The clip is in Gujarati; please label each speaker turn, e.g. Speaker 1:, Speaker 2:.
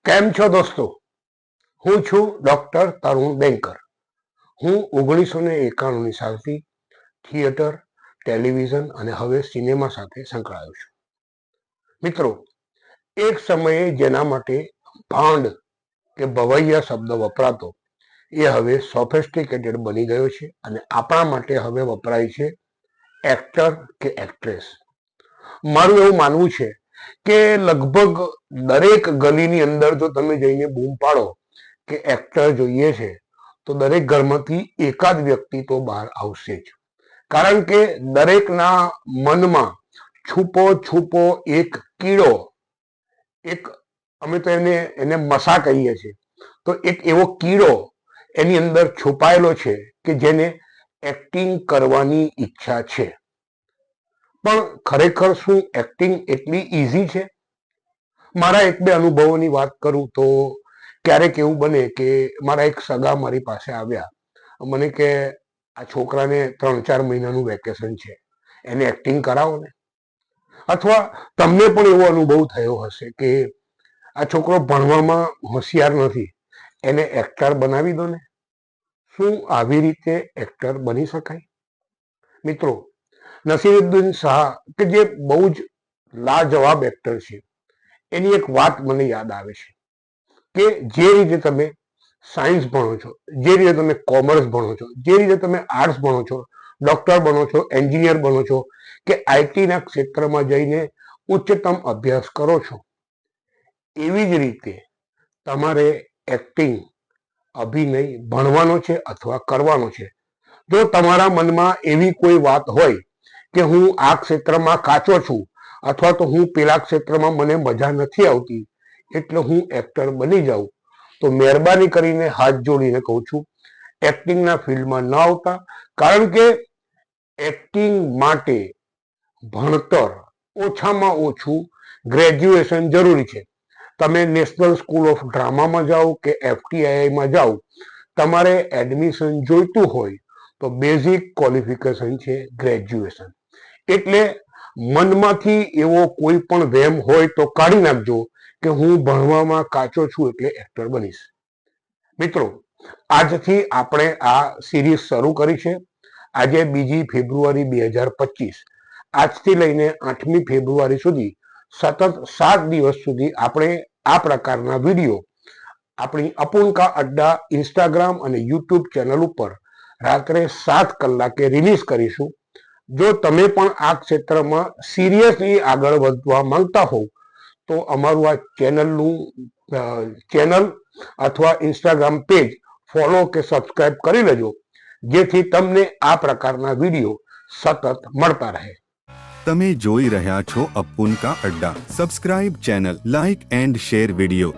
Speaker 1: કેમ છો દોસ્તો? હું છું ડોક્ટર તરુણ બેંકર. હું 1991ની સાલથી થિયેટર, ટેલિવિઝન અને હવે સિનેમા સાથે સંકળાયો છું. મિત્રો, એક સમયે જેના માટે ભાંડ કે ભવૈયા શબ્દ વપરાતો એ હવે સોફિસ્ટિકેટેડ બની ગયો છે અને આપણા માટે હવે વપરાય છે એક્ટર કે એક્ટ્રેસ. મારું એવું માનવું છે કે લગભગ દરેક ગલીની અંદર જો તમે જઈને બૂમ પાડો કે એક્ટર જોઈએ છે તો દરેક ઘરમાંથી એકાદ વ્યક્તિ તો બહાર આવશે જ. કારણ કે દરેકના મનમાં છુપો એક કીડો, એક અમે તો એને મસા કહીએ છીએ, તો એક એવો કીડો એની અંદર છુપાયેલો છે કે જેને એક્ટિંગ કરવાની ઈચ્છા છે. પણ ખરેખર શું એક્ટિંગ એટલી ઈઝી છે? મારા એક બે અનુભવોની વાત કરું તો ક્યારેક એવું બને કે મારા એક સગા મારી પાસે આવ્યા, મને કે આ છોકરાને 3-4 મહિનાનું વેકેશન છે, એને એક્ટિંગ કરાવો ને. અથવા તમને પણ એવો અનુભવ થયો હશે કે આ છોકરો ભણવામાં હોશિયાર નથી, એને એક્ટર બનાવી દો ને. શું આવી રીતે એક્ટર બની શકાય? મિત્રો, નસીરુદ્દીન શાહ કે જે બહુ જ લાજવાબ એક્ટર છે, એની એક વાત મને યાદ આવે છે કે જે રીતે તમે સાયન્સ ભણો છો, જે રીતે તમે કોમર્સ ભણો છો, જે રીતે તમે આર્ટ્સ ભણો છો, ડોક્ટર બનો છો, એન્જિનિયર બનો છો કે આઈટીના ક્ષેત્રમાં જઈને ઉચ્ચતમ અભ્યાસ કરો છો, એવી જ રીતે તમારે એક્ટિંગ, અભિનય ભણવાનો છે અથવા કરવાનો છે. જો તમારા મનમાં એવી કોઈ વાત હોય કે હું આ ક્ષેત્રમાં કાચો છું અથવા તો હું પેલા ક્ષેત્રમાં મને મજા નથી આવતી એટલે હું એક્ટર બની જાઉં, તો મહેરબાની કરીને હાથ જોડીને કહું છું, એક્ટિંગના ફિલ્ડમાં ન આવતા. કારણ કે એક્ટિંગ માટે ભણતર ઓછામાં ઓછું ગ્રેજ્યુએશન જરૂરી છે. તમે નેશનલ સ્કૂલ ઓફ ડ્રામામાં જાઓ કે FTIમાં જાઓ, તમારે એડમિશન જોઈતું હોય તો બેઝિક ક્વોલિફિકેશન છે ગ્રેજ્યુએશન. એટલે મનમાંથી એવો કોઈ પણ વહેમ હોય તો કાઢી નાખજો કે હું ભણવામાં કાચો છું એટલે એક્ટર બનીશ. મિત્રો, આજથી આપણે આ સિરીઝ શરૂ કરી છે. આજે 2 ફેબ્રુઆરી 2025. આજથી લઈને 8મી ફેબ્રુઆરી સુધી સતત 7 દિવસ સુધી આપણે આ પ્રકારના વિડીયો આપણી અપૂન કા અડ્ડા ઇન્સ્ટાગ્રામ અને યુટ્યુબ ચેનલ ઉપર રાત્રે 7 કલાકે રિલીઝ કરીશું. જો તમે પણ આ ક્ષેત્રમાં સિરિયસલી આગળ વધવા માંગતા હોવ તો અમારું આ ચેનલ અથવા ઇન્સ્ટાગ્રામ પેજ ફોલો કે સબસ્ક્રાઇબ કરી લેજો, જેથી તમને આ પ્રકારના વિડીયો સતત મળતા રહે.
Speaker 2: તમે જોઈ રહ્યા છો Apun Ka Adda. Subscribe channel, like and share video.